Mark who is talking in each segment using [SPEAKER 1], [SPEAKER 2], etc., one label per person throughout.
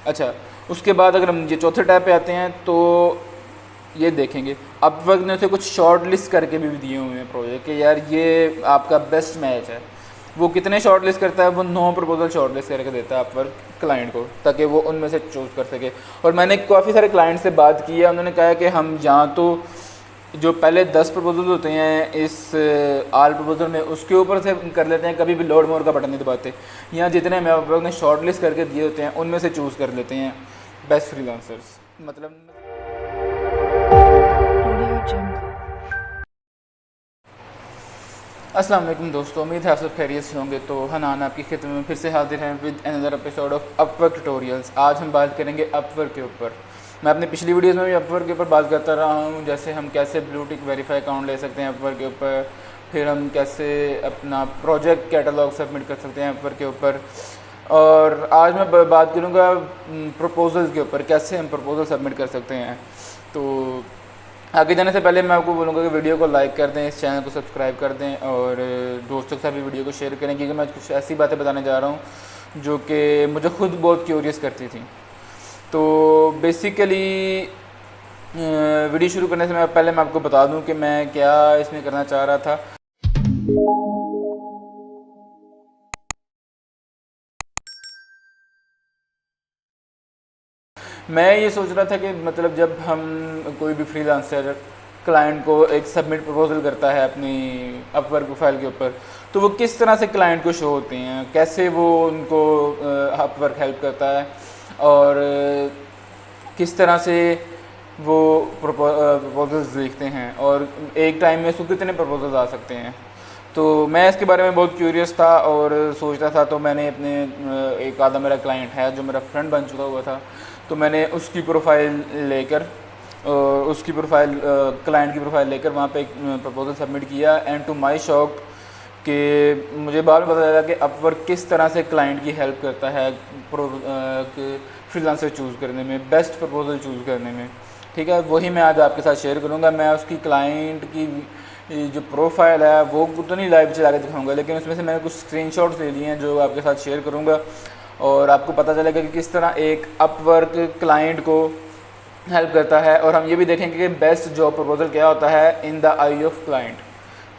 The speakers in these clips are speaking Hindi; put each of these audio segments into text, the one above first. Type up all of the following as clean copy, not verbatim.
[SPEAKER 1] अच्छा, उसके बाद अगर हम ये चौथे टैब पे आते हैं तो ये देखेंगे अपवर्क ने उसे कुछ शॉर्ट लिस्ट करके भी दिए हुए हैं प्रोजेक्ट कि यार ये आपका बेस्ट मैच है। वो कितने शॉर्ट लिस्ट करता है, वो 9 प्रपोजल शॉर्ट लिस्ट करके देता है अपवर्क क्लाइंट को, ताकि वो उनमें से चूज़ कर सके। और मैंने काफ़ी सारे क्लाइंट से बात की है, उन्होंने कहा कि हम यहाँ तो जो पहले 10 प्रपोजल होते हैं इस आल प्रपोजल में, उसके ऊपर से कर लेते हैं, कभी भी लोड मोर का बटन नहीं दबाते। यहाँ जितने मैं अपवर्क ने शॉर्ट लिस्ट करके दिए होते हैं उनमें से चूज़ कर लेते हैं बेस्ट फ्रीलांसर्स। मतलब अस्सलाम वालेकुम दोस्तों, उम्मीद है आप सब खैरियत से होंगे। तो हनान आपकी खिदमत में फिर से हाजिर हैं with another episode of Upwork tutorials. आज हम बात करेंगे अपवर्क के ऊपर। मैं अपनी पिछली वीडियोस में भी अपवर्क के ऊपर बात करता रहा हूँ, जैसे हम कैसे ब्लू टिक वेरीफाई अकाउंट ले सकते हैं अपवर्क के ऊपर, फिर हम कैसे अपना प्रोजेक्ट कैटलॉग सबमिट कर सकते हैं अपवर्क के ऊपर। और आज मैं बात करूँगा प्रपोजल्स के ऊपर, कैसे हम प्रपोजल सबमिट कर सकते हैं। तो आगे जाने से पहले मैं आपको बोलूँगा कि वीडियो को लाइक कर दें, इस चैनल को सब्सक्राइब कर दें और दोस्तों के साथ भी वीडियो को शेयर करें, क्योंकि मैं कुछ ऐसी बातें बताने जा रहा हूँ जो कि मुझे खुद बहुत क्यूरियस करती थी। तो बेसिकली वीडियो शुरू करने से पहले मैं आपको बता दूँ कि मैं क्या इसमें करना चाह रहा था। मैं ये सोच रहा था कि मतलब जब हम कोई भी फ्रीलांसर क्लाइंट को एक सबमिट प्रपोजल करता है अपनी अपवर्क प्रोफाइल के ऊपर, तो वो किस तरह से क्लाइंट को शो होते हैं, कैसे वो उनको अपवर्क हेल्प करता है और किस तरह से वो प्रपोजल्स लिखते हैं और एक टाइम में उसको कितने प्रपोजल्स आ सकते हैं। तो मैं इसके बारे में बहुत क्यूरियस था और सोच रहा था। तो मैंने अपने एक आधा मेरा क्लाइंट है जो मेरा फ्रेंड बन चुका हुआ था, तो मैंने उसकी प्रोफाइल लेकर उसकी प्रोफाइल क्लाइंट की प्रोफाइल लेकर वहाँ पे एक प्रपोजल सबमिट किया। एंड टू माय शॉक कि मुझे बाद में पता चला कि अपवर्क किस तरह से क्लाइंट की हेल्प करता है फ्रीलांसर चूज़ करने में, बेस्ट प्रपोजल चूज़ करने में। ठीक है, वही मैं आज आपके साथ शेयर करूँगा। मैं उसकी क्लाइंट की जो प्रोफाइल है वो तो नहीं लाइव चला के दिखाऊँगा, लेकिन उसमें से मैंने कुछ स्क्रीनशॉट्स ले लिए हैं जो आपके साथ शेयर करूँगा और आपको पता चलेगा कि किस तरह एक अपवर्क क्लाइंट को हेल्प करता है। और हम ये भी देखेंगे कि बेस्ट जॉब प्रपोजल क्या होता है in the I of client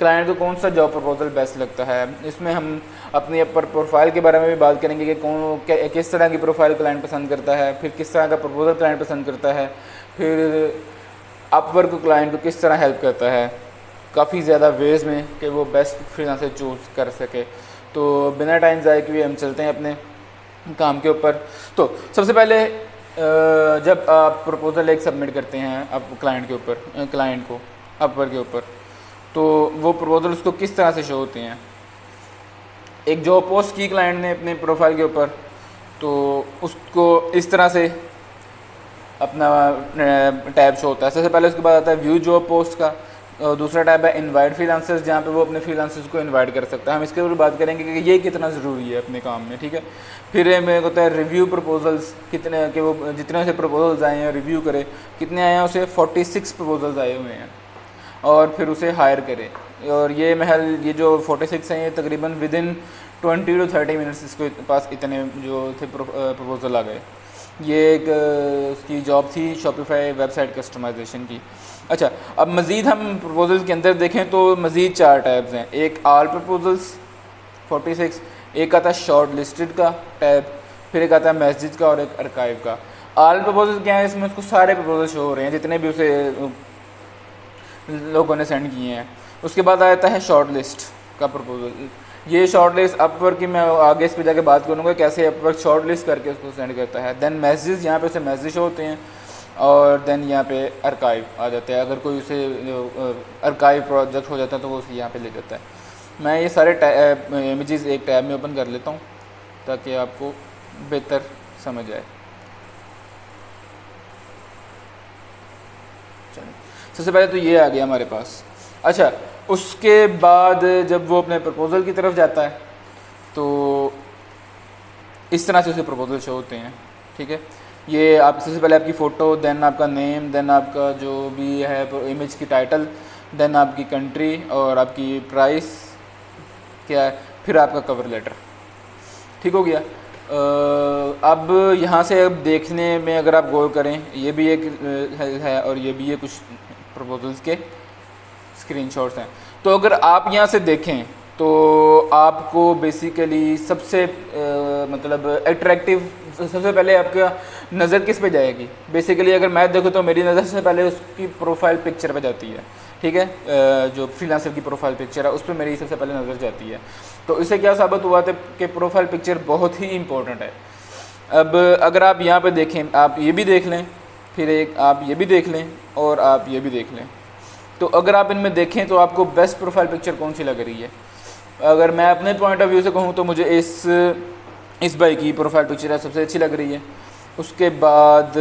[SPEAKER 1] को कौन सा जॉब प्रपोजल बेस्ट लगता है। इसमें हम अपनी प्रोफाइल के बारे में भी बात करेंगे कि किस तरह की प्रोफाइल क्लाइंट पसंद करता है, फिर किस तरह का प्रपोजल क्लाइंट पसंद करता है, फिर अपवर्क क्लाइंट को किस तरह हेल्प करता है काफ़ी ज़्यादा वेज में कि वो बेस्ट फ्रीलांसर चूज़ कर सके। तो बिना टाइम ज़ाया किए हम चलते हैं अपने काम के ऊपर। तो सबसे पहले जब आप प्रपोजल एक सबमिट करते हैं आप क्लाइंट के ऊपर, क्लाइंट को अपवर्क के ऊपर, तो वो प्रपोजल उसको किस तरह से शो होते हैं। एक जॉब पोस्ट की क्लाइंट ने अपने प्रोफाइल के ऊपर, तो उसको इस तरह से अपना टैब शो होता है। सबसे पहले उसके बाद आता है व्यू जॉब पोस्ट का, और दूसरा टैब है इनवाइट फ्रीलांसर्स, जहाँ पे वो अपने फ्रीलांसर्स को इनवाइट कर सकता है। हम इसके ऊपर बात करेंगे कि ये कितना ज़रूरी है अपने काम में। ठीक है, फिर मेरे को होता है रिव्यू प्रपोजल्स, कितने कि वो जितने से प्रपोजल्स आए हैं रिव्यू करे, कितने आए हैं, उसे 46 प्रपोजल्स आए हुए हैं, और फिर उसे हायर करे। और ये जो 46 हैं ये तकरीबन विदिन 20 to 30 मिनट्स इसके पास इतने जो थे प्रपोजल आ गए। ये एक उसकी जॉब थी शॉपिफाई वेबसाइट कस्टमाइजेशन की। अच्छा, अब मज़ीद हम प्रपोजल्स के अंदर देखें तो मज़ीद 4 टैब्स हैं। एक आल प्रपोजल्स 46, एक आता है शॉर्ट लिस्टेड का टैब, फिर एक आता है मैसेज का और एक आर्काइव का। आल प्रपोजल क्या है, इसमें उसको सारे प्रपोजल शो हो रहे हैं जितने भी उसे लोगों ने सेंड किए हैं। उसके बाद आता है शॉर्ट लिस्ट का प्रपोजल। ये शॉर्ट लिस्ट अपवर्क की मैं आगे इस पर जाके बात करूँगा कैसे अपवर्क शॉर्ट लिस्ट करके उसको सेंड करता है। देन मैसेज, यहाँ पे उसे मैसेज होते हैं, और देन यहाँ पे आर्काइव आ जाता है। अगर कोई उसे आर्काइव प्रोजेक्ट हो जाता है तो वो उसे यहाँ पे ले जाता है। मैं ये सारे इमेजेस एक टैब में ओपन कर लेता हूँ ताकि आपको बेहतर समझ आए। चलिए, सबसे पहले तो ये आ गया हमारे पास। अच्छा, उसके बाद जब वो अपने प्रपोजल की तरफ जाता है तो इस तरह से उसे प्रपोजल शो होते हैं। ठीक है, ये आप सबसे पहले आपकी फ़ोटो, देन आपका नेम, देन आपका जो भी है इमेज की टाइटल, देन आपकी कंट्री और आपकी प्राइस क्या है, फिर आपका कवर लेटर। ठीक हो गया। अब यहाँ से अब देखने में अगर आप गौर करें, ये भी एक है और ये भी है, कुछ प्रपोजल्स के स्क्रीनशॉट्स हैं। तो अगर आप यहाँ से देखें तो आपको बेसिकली सबसे मतलब अट्रैक्टिव, सबसे पहले आपका नज़र किस पे जाएगी? बेसिकली अगर मैं देखूँ तो मेरी नज़र सबसे पहले उसकी प्रोफाइल पिक्चर पे जाती है, ठीक है। जो फ्रीलांसर की प्रोफाइल पिक्चर है उस पर मेरी सबसे पहले नज़र जाती है। तो इससे क्या साबित हुआ था कि प्रोफाइल पिक्चर बहुत ही इंपॉर्टेंट है। अब अगर आप यहाँ पे देखें, आप ये भी देख लें, फिर एक आप ये भी देख लें और आप ये भी देख लें, तो अगर आप इनमें देखें तो आपको बेस्ट प्रोफाइल पिक्चर कौन सी लग रही है? अगर मैं अपने पॉइंट ऑफ व्यू से कहूँ तो मुझे इस भाई की प्रोफाइल पिक्चर है सबसे अच्छी लग रही है। उसके बाद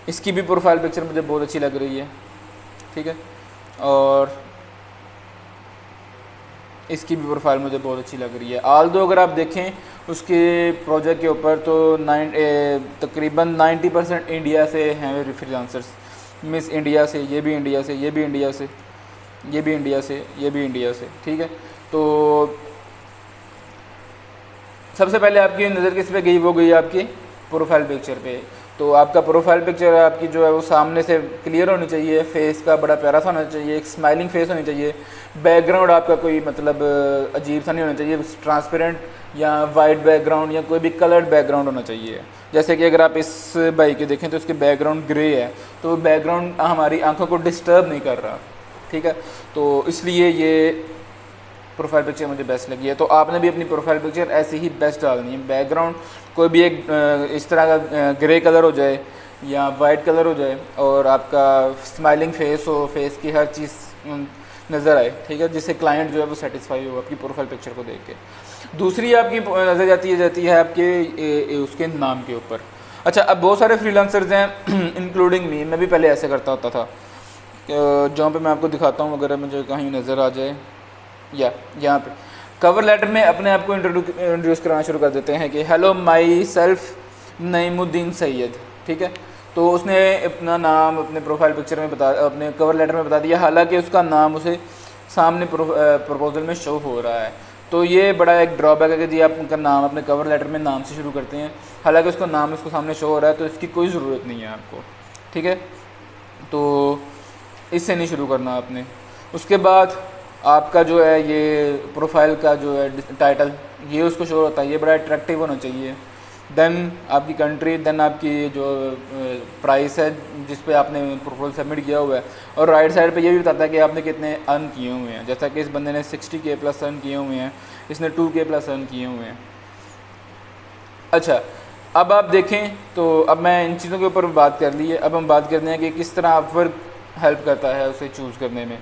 [SPEAKER 1] इसकी भी प्रोफाइल पिक्चर मुझे बहुत अच्छी लग रही है, ठीक है। और इसकी भी प्रोफाइल मुझे बहुत अच्छी लग रही है। आल दो अगर आप देखें उसके प्रोजेक्ट के ऊपर तो तकरीबन 90% इंडिया से हैं फ्रीलांसर्स। मिस इंडिया से, ये भी इंडिया से, ये भी इंडिया से, ये भी इंडिया से, ये भी इंडिया से, ठीक है। तो सबसे पहले आपकी नज़र किस पे गई? वो गई आपकी प्रोफाइल पिक्चर पे। तो आपका प्रोफाइल पिक्चर आपकी जो है वो सामने से क्लियर होनी चाहिए, फेस का बड़ा प्यारा सा होना चाहिए, एक स्माइलिंग फेस होनी चाहिए, बैकग्राउंड आपका कोई मतलब अजीब सा नहीं होना चाहिए, ट्रांसपेरेंट या वाइट बैकग्राउंड या कोई भी कलर्ड बैकग्राउंड होना चाहिए। जैसे कि अगर आप इस भाई के देखें तो इसके बैकग्राउंड ग्रे है, तो बैकग्राउंड हमारी आंखों को डिस्टर्ब नहीं कर रहा, ठीक है। तो इसलिए ये प्रोफाइल पिक्चर मुझे बेस्ट लगी है। तो आपने भी अपनी प्रोफाइल पिक्चर ऐसे ही बेस्ट डालनी है। बैकग्राउंड कोई भी एक इस तरह का ग्रे कलर हो जाए या वाइट कलर हो जाए और आपका स्माइलिंग फेस हो, फेस की हर चीज़ नज़र आए, ठीक है, जिससे क्लाइंट जो है वो सेटिस्फाई हो आपकी प्रोफाइल पिक्चर को देख के। दूसरी आपकी नज़र जाती है आपके उसके नाम के ऊपर। अच्छा, अब बहुत सारे फ्रीलांसर्स हैं इंक्लूडिंग मी, मैं भी पहले ऐसे करता होता था। जहाँ पे मैं आपको दिखाता हूँ, अगर मुझे कहीं नज़र आ जाए, या यहाँ पे कवर लेटर में अपने आप को इंट्रोड्यूस कराना शुरू कर देते हैं कि hello my self Naimuddin Syed, ठीक है। तो उसने अपना नाम अपने प्रोफाइल पिक्चर में अपने कवर लेटर में बता दिया, हालांकि उसका नाम उसे सामने प्रपोजल में शो हो रहा है। तो ये बड़ा एक ड्रॉबैक है कि जी आप उनका नाम अपने कवर लेटर में नाम से शुरू करते हैं, हालांकि उसका नाम उसको सामने शो हो रहा है, तो इसकी कोई ज़रूरत नहीं है आपको, ठीक है। तो इससे नहीं शुरू करना आपने। उसके बाद आपका जो है ये प्रोफाइल का जो है टाइटल, ये उसको शो होता है, ये बड़ा अट्रैक्टिव होना चाहिए। देन आपकी कंट्री, देन आपकी जो प्राइस है जिस पे आपने प्रोपोजल सबमिट किया हुआ है, और राइट साइड पे ये भी बताता है कि आपने कितने अर्न किए हुए हैं। जैसा कि इस बंदे ने 60K प्लस अर्न किए हुए हैं, इसने 2K प्लस अर्न किए हुए हैं। अच्छा, अब आप देखें तो अब मैं इन चीज़ों के ऊपर बात कर ली है, अब हम बात करते हैं कि किस तरह अपवर्क हेल्प करता है उसे चूज़ करने में।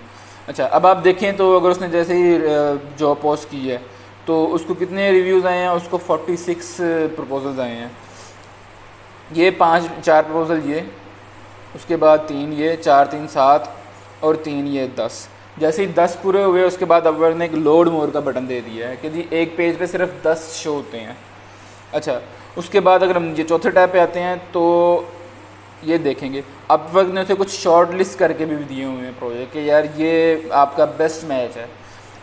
[SPEAKER 1] अच्छा, अब आप देखें तो अगर उसने जैसे ही जॉब पोस्ट की है तो उसको कितने रिव्यूज़ आए हैं? उसको 46 प्रपोजल्स आए हैं। ये 4 प्रपोजल ये, उसके बाद 3 ये, 4 3 7 और 3 ये 10। जैसे ही 10 पूरे हुए उसके बाद अपवर्क ने एक लोड मोर का बटन दे दिया है कि जी एक पेज पे सिर्फ 10 शो होते हैं। अच्छा, उसके बाद अगर हम ये चौथे टैब पे आते हैं तो ये देखेंगे अपवर्क ने उसे कुछ शॉर्ट लिस्ट करके भी दिए हुए हैं प्रोजेक्ट के, यार ये आपका बेस्ट मैच है।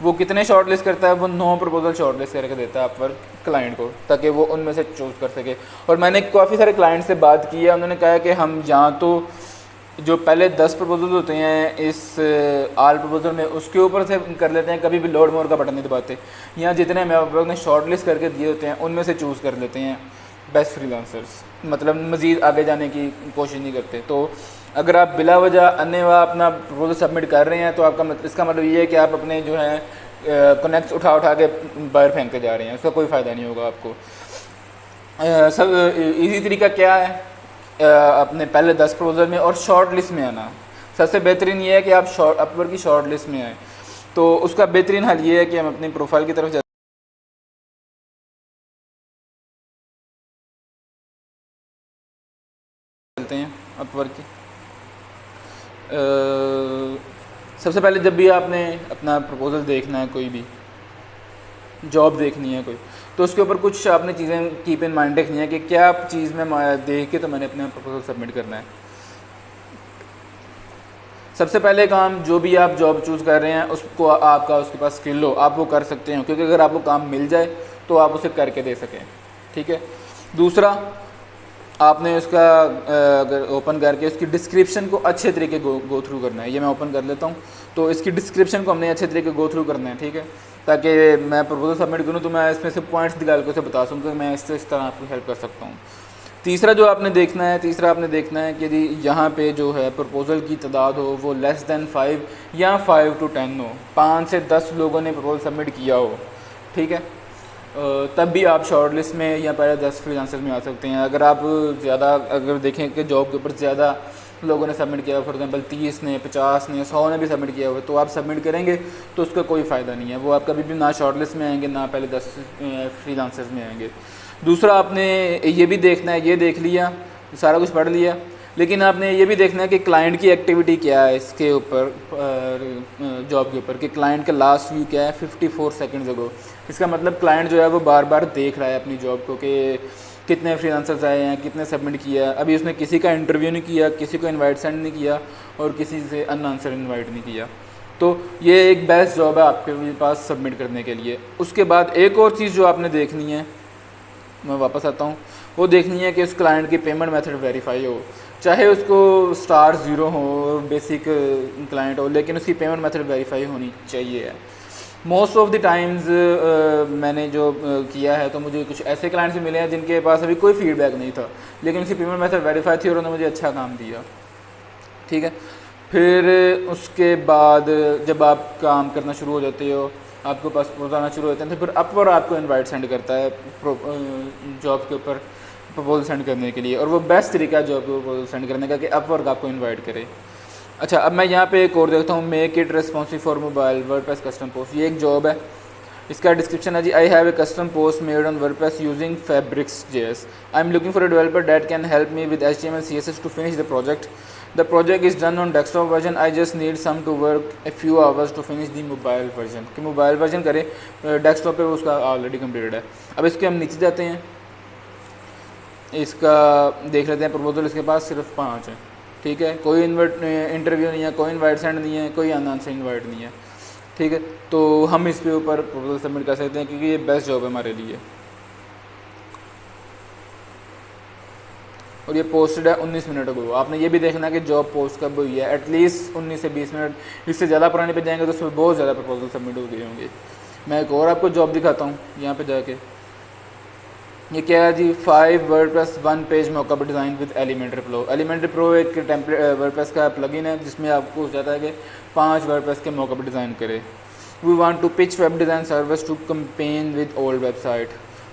[SPEAKER 1] वो कितने शॉर्ट लिस्ट करता है? वो 9 प्रपोजल शॉर्ट लिस्ट करके देता है अपवर्क क्लाइंट को, ताकि वो उनमें से चूज़ कर सके। और मैंने काफ़ी सारे क्लाइंट से बात की है, उन्होंने कहा कि हम यहाँ तो जो पहले 10 प्रपोजल होते हैं इस आल प्रपोजल में, उसके ऊपर से कर लेते हैं, कभी भी लोड मोर का बटन नहीं दबाते। यहाँ जितने हमें अपवर्क ने शॉर्ट लिस्ट करके दिए होते हैं उनमें से चूज़ कर लेते हैं बेस्ट फ्रीलांसर्स, मतलब मज़ीद आगे जाने की कोशिश नहीं करते। तो अगर आप बिला वजह अन्यवा अपना प्रपोजल सबमिट कर रहे हैं तो आपका इसका मतलब ये है कि आप अपने जो है कनेक्ट्स उठा के बाहर फेंक के जा रहे हैं, उसका कोई फ़ायदा नहीं होगा आपको। सब इजी तरीका क्या है? अपने पहले 10 प्रपोजल में और शॉर्ट लिस्ट में आना। सबसे बेहतरीन ये है कि आप अपवर्क की शॉर्ट लिस्ट में आएँ। तो उसका बेहतरीन हल ये है कि हम अपनी प्रोफाइल की तरफ चलते हैं। अपवर्क की सबसे पहले जब भी आपने अपना प्रपोजल देखना है, कोई भी जॉब देखनी है कोई, तो उसके ऊपर कुछ आपने चीज़ें कीप इन माइंड रखनी है कि क्या चीज़ में देख के तो मैंने अपना प्रपोजल सबमिट करना है। सबसे पहले काम, जो भी आप जॉब चूज़ कर रहे हैं उसको आपका उसके पास स्किल हो, आप वो कर सकते हो, क्योंकि अगर आपको काम मिल जाए तो आप उसे करके दे सकें। ठीक है। दूसरा, आपने उसका अगर ओपन करके उसकी डिस्क्रिप्शन को अच्छे तरीके गो थ्रू करना है। ये मैं ओपन कर लेता हूँ। तो इसकी डिस्क्रिप्शन को हमने अच्छे तरीके गो थ्रू करना है। ठीक है, ताकि मैं प्रपोजल सबमिट करूँ तो मैं इसमें से पॉइंट्स निकाल के उसे बता सकूँ कि मैं इससे इस तरह आपकी हेल्प कर सकता हूँ। तीसरा आपने देखना है कि यहाँ पे जो है प्रपोज़ल की तादाद हो वो लेस दैन 5 या 5 to 10 हो, 5 से 10 लोगों ने प्रपोजल सबमिट किया हो। ठीक है, तब भी आप शॉर्ट लिस्ट में या पहले 10 फ्रीलांसर में आ सकते हैं। अगर आप ज़्यादा अगर देखें कि जॉब के ऊपर ज़्यादा लोगों ने सबमिट किया, फॉर एग्जांपल 30 ने, 50 ने, 100 ने भी सबमिट किया हुआ, तो आप सबमिट करेंगे तो उसका कोई फ़ायदा नहीं है। वो आप कभी भी ना शॉर्ट लिस्ट में आएंगे, ना पहले 10 फ्रीलांसर्स में आएंगे। दूसरा, आपने ये भी देखना है, ये देख लिया, सारा कुछ पढ़ लिया, लेकिन आपने ये भी देखना है कि क्लाइंट की एक्टिविटी क्या है इसके ऊपर, जॉब के ऊपर, कि क्लाइंट का लास्ट व्यू क्या है 54 सेकंड्स अगो। इसका मतलब क्लाइंट जो है वो बार बार देख रहा है अपनी जॉब को कि कितने फ्रीलांसर्स आए हैं, कितने सबमिट किया। अभी उसने किसी का इंटरव्यू नहीं किया, किसी को इनवाइट सेंड नहीं किया और किसी से अनआंसर इनवाइट नहीं किया। तो ये एक बेस्ट जॉब है आपके पास सबमिट करने के लिए। उसके बाद एक और चीज़ जो आपने देखनी है, मैं वापस आता हूँ, वो देखनी है कि उस क्लाइंट की पेमेंट मेथड वेरीफाई हो, चाहे उसको स्टार 0 हो, बेसिक क्लाइंट हो, लेकिन उसकी पेमेंट मेथड वेरीफाई होनी चाहिए। मोस्ट ऑफ द टाइम्स मैंने जो किया है तो मुझे कुछ ऐसे क्लाइंट्स भी मिले हैं जिनके पास अभी कोई फीडबैक नहीं था, लेकिन उसकी पेमेंट मेथड वेरीफाई थी और उन्होंने मुझे अच्छा काम दिया। ठीक है, फिर उसके बाद जब आप काम करना शुरू हो जाते हो, आपके पास रोज़ाना शुरू होते हैं, तो फिर अपवर्क आपको इनवाइट सेंड करता है जॉब के ऊपर प्रपोजल सेंड करने के लिए, और वो बेस्ट तरीका है जॉब के प्रपोजल सेंड करने का कि अपवर्क आपको इनवाइट करे। अच्छा, अब मैं यहाँ पे एक और देखता हूँ, make it responsive for mobile WordPress custom post. ये एक जॉब है, इसका डिस्क्रिप्शन है जी, I have a custom post made on WordPress using Fabrics.js. I am looking for a developer that can help me with HTML CSS to finish the project. The project is done on desktop version. I just need some to work a few hours to finish the mobile version. कि मोबाइल वर्जन करें, डेस्कटॉप पे उसका ऑलरेडी कम्प्लीटेड है। अब इसके हम नीचे जाते हैं, इसका देख लेते हैं प्रपोजल। इसके पास सिर्फ 5 है। ठीक है, कोई इंटरव्यू नहीं है, कोई इनवाइट सेंड नहीं है, कोई अनआंसर इनवाइट नहीं है। ठीक है, तो हम इस पे ऊपर प्रपोजल सबमिट कर सकते हैं क्योंकि ये बेस्ट जॉब है हमारे लिए। और ये पोस्टेड है 19 मिनट अगो। आपने ये भी देखना है कि जॉब पोस्ट कब हुई है, एटलीस्ट 19 से 20 मिनट, इससे ज़्यादा पुराने पे जाएंगे तो उसमें बहुत ज़्यादा प्रपोजल सबमिट हो गए होंगे। मैं एक और आपको जॉब दिखाता हूँ यहाँ पे जाके। ये क्या है जी, 5 WordPress 1 page mockup design with Elementor pro. Elementor pro एक टेम्पलेट वर्डप्रेस का प्लगइन है जिसमें आपको हो जाता है कि 5 वर्डप्रेस के मॉकअप डिज़ाइन करे। We want to pitch web design service to company with old website.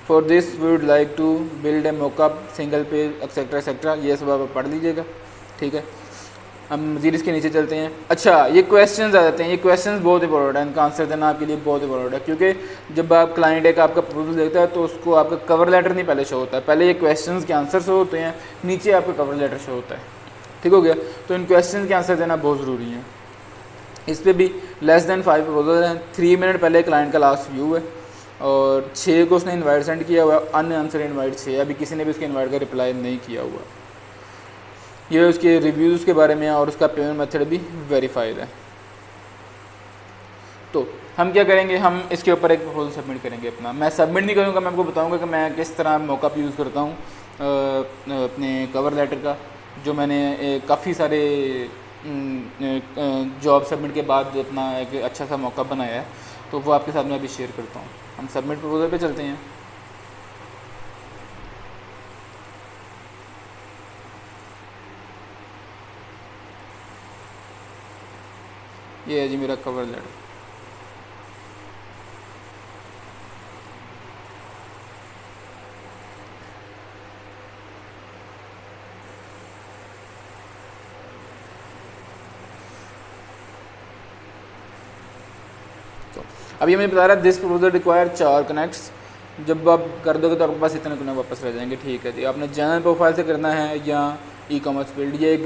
[SPEAKER 1] For this we would like to build a mockup single page etcetera etcetera. ये सब आप पढ़ लीजिएगा। ठीक है, हम मज़ीद इसके नीचे चलते हैं। अच्छा, ये क्वेश्चंस आ जाते हैं। ये क्वेश्चंस बहुत इंपॉर्टेंट है, इनका आंसर देना आपके लिए बहुत इंपॉर्टेंट है, क्योंकि जब आप क्लाइंट एक आपका प्रपोजल देखता है तो उसको आपका कवर लेटर नहीं पहले शो होता है, पहले ये क्वेश्चंस के आंसर शो होते हैं, नीचे आपका कवर लेटर शो होता है। ठीक हो गया, तो इन क्वेश्चन के आंसर देना बहुत ज़रूरी है। इस पर भी लेस दैन 5 प्रपोजल हैं। 3 मिनट पहले क्लाइंट का लास्ट व्यू है और 6 को उसने इन्वाइट सेंड किया हुआ है, अनआंसर इन्वाइट 6, अभी किसी ने भी उसके इन्वाइट का रिप्लाई नहीं किया हुआ। ये उसके रिव्यूज़ के बारे में और उसका पेमेंट मेथड भी वेरीफाइड है। तो हम क्या करेंगे, हम इसके ऊपर एक प्रपोजल सबमिट करेंगे अपना। मैं सबमिट नहीं करूँगा, मैं आपको बताऊँगा कि मैं किस तरह मॉकअप यूज़ करता हूँ अपने कवर लेटर का, जो मैंने काफ़ी सारे जॉब सबमिट के बाद अपना एक अच्छा सा मॉकअप बनाया है, तो वो आपके साथ मैं अभी शेयर करता हूँ। हम सबमिट प्रपोजल पे चलते हैं। ये है जी मेरा कवर लेटर। तो अभी हमें बता रहा है दिस प्रपोजल रिक्वायर 4 कनेक्ट्स। जब आप कर दोगे तो आपके पास इतने कनेक्ट वापस रह जाएंगे। ठीक है जी, आपने जनरल प्रोफाइल से करना है या ई कॉमर्स फील्ड। ये एक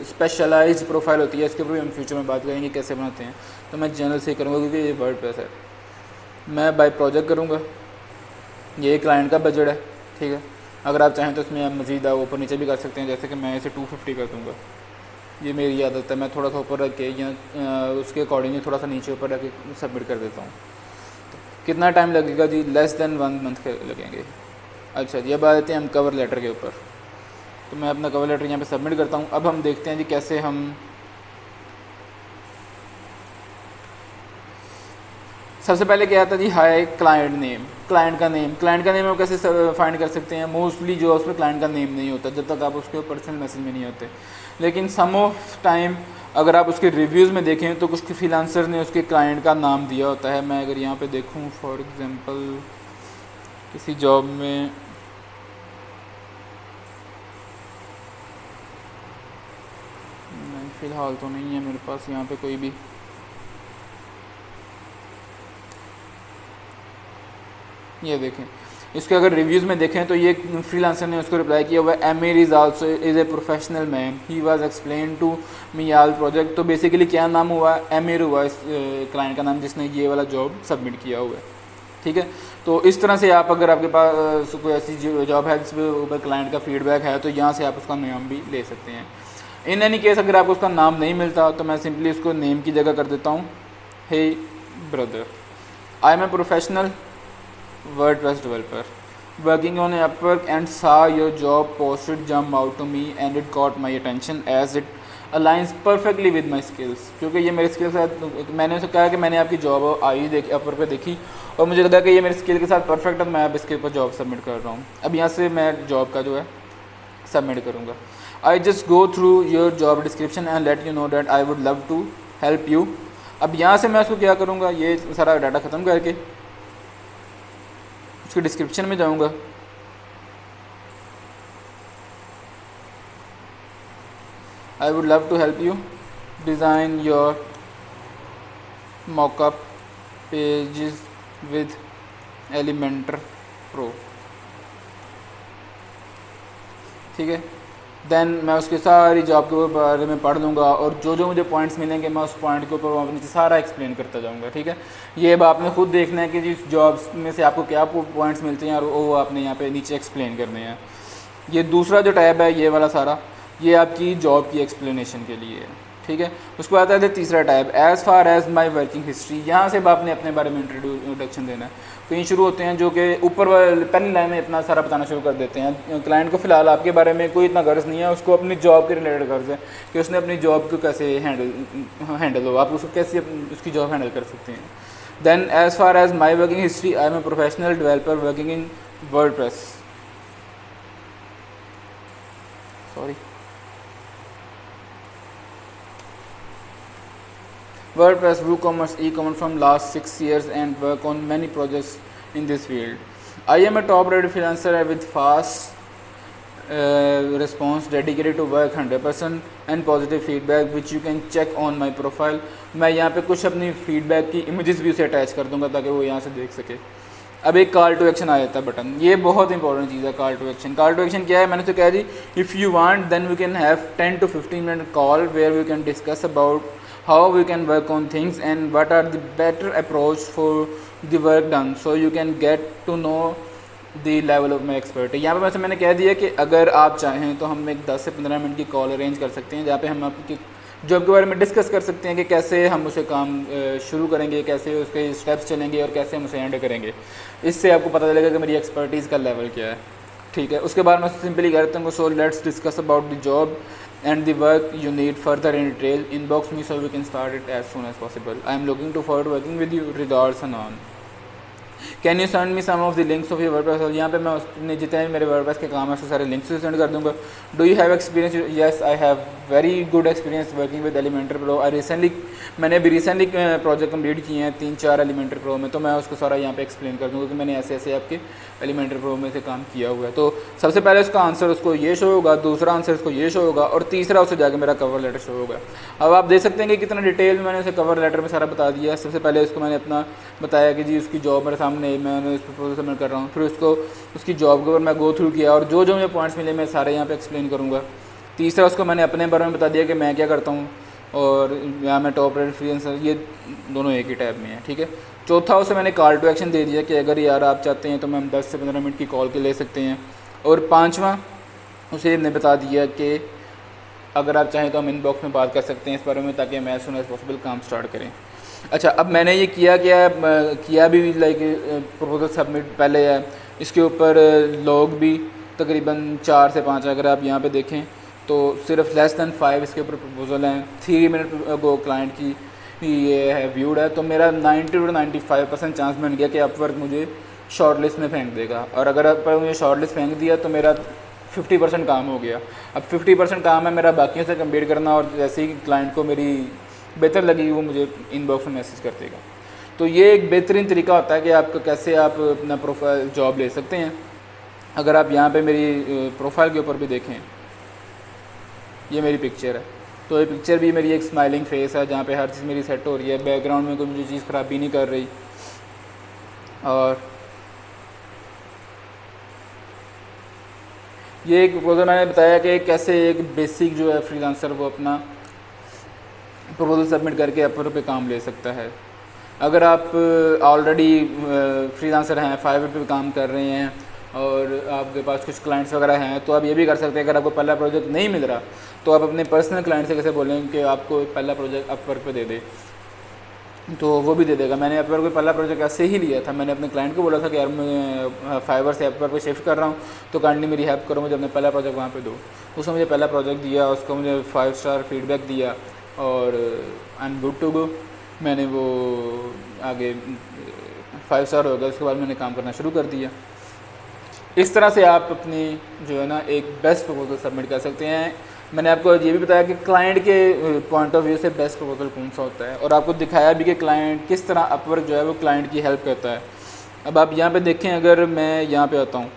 [SPEAKER 1] स्पेशलाइज्ड प्रोफाइल होती है, इसके ऊपर भी हम फ्यूचर में बात करेंगे कैसे बनाते हैं। तो मैं जनरल से करूँगा क्योंकि ये वर्डप्रेस है। मैं बाय प्रोजेक्ट करूँगा, ये क्लाइंट का बजट है। ठीक है, अगर आप चाहें तो इसमें आप मज़ीद ऊपर नीचे भी कर सकते हैं, जैसे कि मैं इसे 250 कर दूँगा। ये मेरी आदत है, मैं थोड़ा सा ऊपर रख के या उसके अकॉर्डिंगली थोड़ा सा नीचे ऊपर रख के सबमिट कर देता हूँ। कितना टाइम लगेगा जी? लेस देन 1 मंथ के लगेंगे। अच्छा जी, अब आ जाते हैं हम कवर लेटर के ऊपर। तो मैं अपना कवर लेटर यहाँ पे सबमिट करता हूँ। अब हम देखते हैं जी कैसे हम सबसे पहले क्या आता है जी, हाय क्लाइंट नेम, क्लाइंट का नेम आप कैसे फाइंड कर सकते हैं? मोस्टली जो उसमें क्लाइंट का नेम नहीं होता जब तक आप उसके पर्सनल मैसेज में नहीं होते, लेकिन सम ऑफ टाइम अगर आप उसके रिव्यूज़ में देखें तो कुछ फ्रीलांसर ने उसके क्लाइंट का नाम दिया होता है। मैं अगर यहाँ पे देखूँ फॉर एग्ज़ाम्पल किसी जॉब में, फ़िलहाल तो नहीं है मेरे पास यहाँ पे कोई भी, ये देखें इसके अगर रिव्यूज़ में देखें तो ये फ्रीलांसर ने उसको रिप्लाई किया हुआ है, Emir is also is a professional man, he was explain to me all project. तो बेसिकली क्या नाम हुआ? एमिर हुआ इस क्लाइंट का नाम जिसने ये वाला जॉब सबमिट किया हुआ है। ठीक है, तो इस तरह से आप अगर आपके पास कोई ऐसी जॉब है जिस ऊपर क्लाइंट का फीडबैक है तो यहाँ से आप उसका नाम भी ले सकते हैं। इन एनी केस अगर आपको उसका नाम नहीं मिलता तो मैं सिंपली उसको नेम की जगह कर देता हूँ, hey brother, I am a professional WordPress developer working on Upwork and saw your job posted jump out to me and it caught my attention as it aligns perfectly with my skills। क्योंकि ये मेरे स्किल के साथ, मैंने उसे कहा कि मैंने आपकी जॉब आई देखी, अपवर्क पे देखी और मुझे लगा कि ये मेरे स्किल के साथ परफेक्ट है, मैं अब इसके ऊपर जॉब सबमिट कर रहा हूँ। अब यहाँ से मैं जॉब का जो है सबमिट करूँगा। I just go through your job description and let you know that I would love to help you. अब यहाँ से मैं उसको क्या करूँगा, ये सारा डाटा ख़त्म करके उसके डिस्क्रिप्शन में जाऊंगा। I would love to help you design your mockup pages with Elementor pro. ठीक है, देन मैं उसके सारी जॉब के बारे में पढ़ लूँगा और जो जो मुझे पॉइंट्स मिलेंगे मैं उस पॉइंट के ऊपर नीचे सारा एक्सप्लेन करता जाऊँगा। ठीक है, ये अब आपने खुद देखना है कि जिस जॉब्स में से आपको क्या पॉइंट्स मिलते हैं और वो आपने यहाँ पे नीचे एक्सप्लेन करने हैं। ये दूसरा जो टैब है ये वाला सारा, ये आपकी जॉब की एक्सप्लेनेशन के लिए है। ठीक है, उसके बाद आता है तीसरा tab, as far as my working history. यहाँ से आपने अपने बारे में इंट्रोडक्शन देना है। कहीं शुरू होते हैं जो कि ऊपर पहली लाइन में इतना सारा बताना शुरू कर देते हैं। क्लाइंट को फ़िलहाल आपके बारे में कोई इतना गर्ज नहीं है, उसको अपनी जॉब के रिलेटेड गर्ज है कि उसने अपनी जॉब को कैसे हैंडल हो, आप उसको कैसे उसकी जॉब हैंडल कर सकते हैं। Then as far as my working history, I am a professional developer working in WordPress. Sorry, WordPress, WooCommerce, e-commerce from last 6 years and work on many projects in this field. I am a top-rated freelancer with fast response, dedicated to work 100% and positive feedback which you can check on my profile। मैं यहाँ पे कुछ अपनी फीडबैक की इमेजेस भी उसे अटैच कर दूँगा ताकि वो यहाँ से देख सके। अब एक कॉल टू एक्शन आ जाता है बटन, ये बहुत इंपॉर्टेंट चीज़ है। Call to action, call to action क्या है? मैंने तो कहा जी, if you want then we can have 10 to 15 minute call where we can discuss about how we can work on things and what are the better approach for the work done so you can get to know the level of my expert। यहाँ पे वैसे मैंने कह दिया कि अगर आप चाहें तो हम एक 10 से 15 मिनट की कॉल अरेंज कर सकते हैं जहाँ पे हम आपकी जॉब के बारे में डिस्कस कर सकते हैं कि कैसे हम उसे काम शुरू करेंगे, कैसे उसके स्टेप्स चलेंगे और कैसे हम उसे एंड करेंगे। इससे आपको पता चलेगा कि मेरी एक्सपर्टीज़ का लेवल क्या है। ठीक है, उसके बाद मैं सिंपली कहता हूँ so let's discuss about the job and the work you need further in detail, inbox me so we can start it as soon as possible। I am looking to forward working with you, regards Anan। Can you send me some of the links of your WordPress. और यहाँ पे मैं उसने जितने भी मेरे वर्डप्रेस के काम है उसके सारे लिंक्स सेंड कर दूँगा। Do you have experience? Yes I have very good experience working with Elementor pro. मैंने अभी रिसेंटली प्रोजेक्ट कंप्लीट किए हैं 3-4 एलिमेंटर प्रो में, तो मैं उसको सारा यहाँ पे एक्सप्लेन कर दूँगा कि मैंने ऐसे ऐसे आपके एलिमेंटर प्रो में से काम किया हुआ है। तो सबसे पहले उसका आंसर उसको ये शो होगा, दूसरा आंसर उसको ये शो होगा और तीसरा उसे जाकर मेरा कवर लेटर शो होगा। अब आप देख सकते हैं कि कितना डिटेल में मैंने उसे कवर लेटर में सारा बता दिया। सबसे पहले उसको मैंने अपना बताया कि जी उसकी जॉब मेरे सामने, मैंने उस प्रपोजल सबमिट कर रहा हूँ। फिर उसको उसकी जॉब के ऊपर मैं गो थ्रू किया और जो जो मुझे पॉइंट्स मिले मैं सारे यहाँ पे एक्सप्लेन करूँगा। तीसरा उसको मैंने अपने बारे में बता दिया कि मैं क्या करता हूँ और यहाँ मैं टॉप रेटेड फ्रीलांसर, ये दोनों एक ही टैब में है। ठीक है, चौथा उसे मैंने कॉल टू एक्शन दे दिया कि अगर यार आप चाहते हैं तो हम 10 से 15 मिनट की कॉल के ले सकते हैं। और पाँचवा उसे हमने बता दिया कि अगर आप चाहें तो हम इनबॉक्स में बात कर सकते हैं इस बारे में ताकि हम एज सून एज पॉसिबल काम स्टार्ट करें। अच्छा, अब मैंने ये किया भी लाइक प्रपोजल सबमिट पहले है, इसके ऊपर लोग भी तकरीबन 4 से 5 अगर आप यहाँ पे देखें तो सिर्फ लेस दैन 5 इसके ऊपर प्रपोजल हैं। 3 मिनट को क्लाइंट की ये है व्यूड है, तो मेरा 90 to 95% चांस बन गया कि अपवर्क मुझे शॉर्ट लिस्ट में फेंक देगा। और अगर अपवर्क मुझे शॉर्ट लिस्ट फेंक दिया तो मेरा 50% काम हो गया। अब 50% काम है मेरा बाकियों से कंपेयर करना, और जैसे ही क्लाइंट को मेरी बेहतर लगी वो मुझे इनबॉक्स में मैसेज कर देगा। तो ये एक बेहतरीन तरीका होता है कि आपको कैसे आप अपना प्रोफाइल जॉब ले सकते हैं। अगर आप यहाँ पे मेरी प्रोफाइल के ऊपर भी देखें, ये मेरी पिक्चर है, तो ये पिक्चर भी मेरी एक स्माइलिंग फेस है जहाँ पे हर चीज़ मेरी सेट हो रही है, बैकग्राउंड में कोई मुझे चीज़ ख़राबी नहीं कर रही। और ये एक प्रपोजल मैंने बताया कि कैसे एक बेसिक जो है फ्रीलांसर वो अपना प्रपोजल सबमिट करके अपवर्क पे काम ले सकता है। अगर आप ऑलरेडी फ्रीलांसर हैं, फाइवर पे काम कर रहे हैं और आपके पास कुछ क्लाइंट्स वगैरह हैं, तो आप ये भी कर सकते हैं। अगर आपको पहला प्रोजेक्ट नहीं मिल रहा तो आप अपने पर्सनल क्लाइंट से कैसे बोलेंगे कि आपको पहला प्रोजेक्ट अपवर्क पे दे दे, तो वो भी दे देगा। मैंने अपवर्क पे पहला प्रोजेक्ट ऐसे ही लिया था। मैंने अपने क्लाइंट को बोला था कि यार मैं फाइवर से अपवर्क पे शिफ्ट कर रहा हूँ, तो काइंडली मेरी हेल्प करो, मुझे अपना पहला प्रोजेक्ट वहाँ पे दो। उसने मुझे पहला प्रोजेक्ट दिया, उसको मुझे 5 स्टार फीडबैक दिया और I am good to go. मैंने वो आगे 5 स्टार हो गया, उसके बाद मैंने काम करना शुरू कर दिया। इस तरह से आप अपनी जो है ना एक बेस्ट प्रपोजल सबमिट कर सकते हैं। मैंने आपको ये भी बताया कि क्लाइंट के पॉइंट ऑफ व्यू से बेस्ट प्रपोजल कौन सा होता है, और आपको दिखाया भी कि क्लाइंट किस तरह अपवर्क जो है वो क्लाइंट की हेल्प करता है। अब आप यहाँ पे देखें, अगर मैं यहाँ पे आता हूँ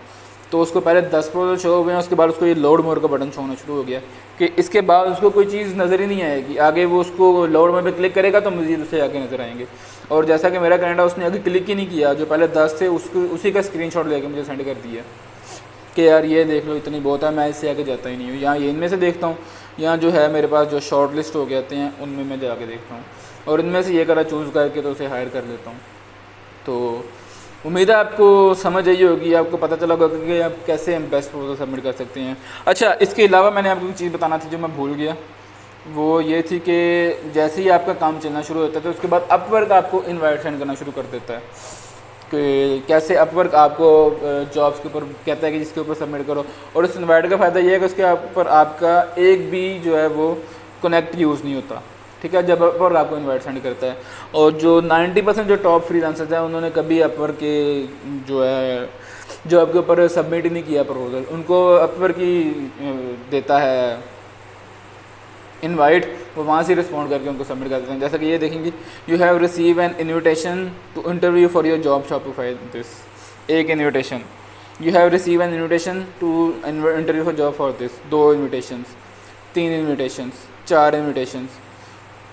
[SPEAKER 1] तो उसको पहले 10 प्रपोजल शो हुए हैं, उसके बाद उसको ये लोड मोर का बटन शो होना शुरू हो गया कि इसके बाद उसको कोई चीज़ नज़र ही नहीं आएगी। आगे वो उसको लोड मोर पे क्लिक करेगा तो मज़ीद उससे आगे नज़र आएंगे। और जैसा कि मेरा क्लाइंट है, उसने आगे क्लिक ही नहीं किया, जो पहले 10 थे उसको उसी का स्क्रीनशॉट लेके मुझे सेंड कर दिया कि यार ये देख लो इतनी बहुत है, मैं इससे आगे जाता ही नहीं हूँ। यहाँ ये इनमें से देखता हूँ, यहाँ जो है मेरे पास जो शॉर्ट लिस्ट हो जाते हैं उनमें मैं जाके देखता हूँ और इनमें से ये करा चूज़ करके तो उसे हायर कर लेता हूँ। तो उम्मीद है आपको समझ आई होगी, आपको पता चला होगा कि आप कैसे हम बेस्ट प्रपोजल सबमिट कर सकते हैं। अच्छा, इसके अलावा मैंने आपको एक चीज़ बताना थी जो मैं भूल गया, वो ये थी कि जैसे ही आपका काम चलना शुरू होता है तो उसके बाद अपवर्क आपको इनवाइट सेंड करना शुरू कर देता है कि कैसे अपवर्क आपको जॉब्स के ऊपर कहता है कि जिसके ऊपर सबमिट करो। और इस इनवाइट का फ़ायदा ये है कि उसके ऊपर आपका एक भी जो है वो कनेक्ट यूज़ नहीं होता, ठीक है, जब अपवर्क आपको इनवाइट सेंड करता है। और जो 90% जो टॉप फ्रीलांसर्स हैं उन्होंने कभी अपवर्क के जो है जो आपके ऊपर सबमिट ही नहीं किया प्रपोजल, उनको अपवर्क ही देता है इनवाइट, वो वहाँ से रिस्पॉन्ड करके उनको सबमिट कर देते हैं। जैसा कि ये देखेंगे, you have receive an invitation to interview for your job Shopify this, एक invitation. You have receive an invitation to interview for job for this, 2 invitations, 3 invitations, 4 invitations,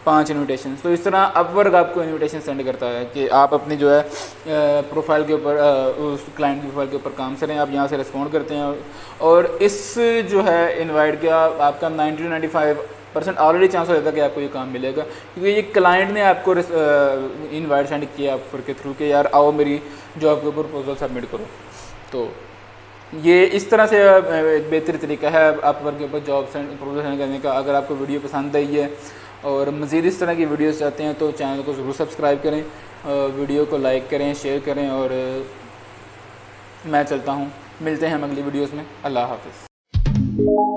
[SPEAKER 1] 5 invitations. तो इस तरह अपवर्क आपको इन्विटेशन सेंड करता है कि आप अपनी जो है प्रोफाइल के ऊपर उस क्लाइंट की प्रोफाइल के ऊपर काम करें, आप यहाँ से रिस्पॉन्ड करते हैं। और इस जो है इनवाइट का आपका 90-95% ऑलरेडी चांस हो जाता है कि आपको ये काम मिलेगा, क्योंकि ये क्लाइंट ने आपको इनवाइट सेंड किया अपवर्क के थ्रू कि यार आओ मेरी जॉब के ऊपर प्रपोजल सबमिट करो। तो ये इस तरह से एक बेहतर तरीका है अपवर्क के ऊपर जॉब प्रपोजल सेंड करने का। अगर आपको वीडियो पसंद आई है और मज़ीद इस तरह की वीडियोस चाहते हैं तो चैनल को ज़रूर सब्सक्राइब करें, वीडियो को लाइक करें, शेयर करें। और मैं चलता हूँ, मिलते हैं हम अगली वीडियोस में। अल्लाह हाफ़िज़।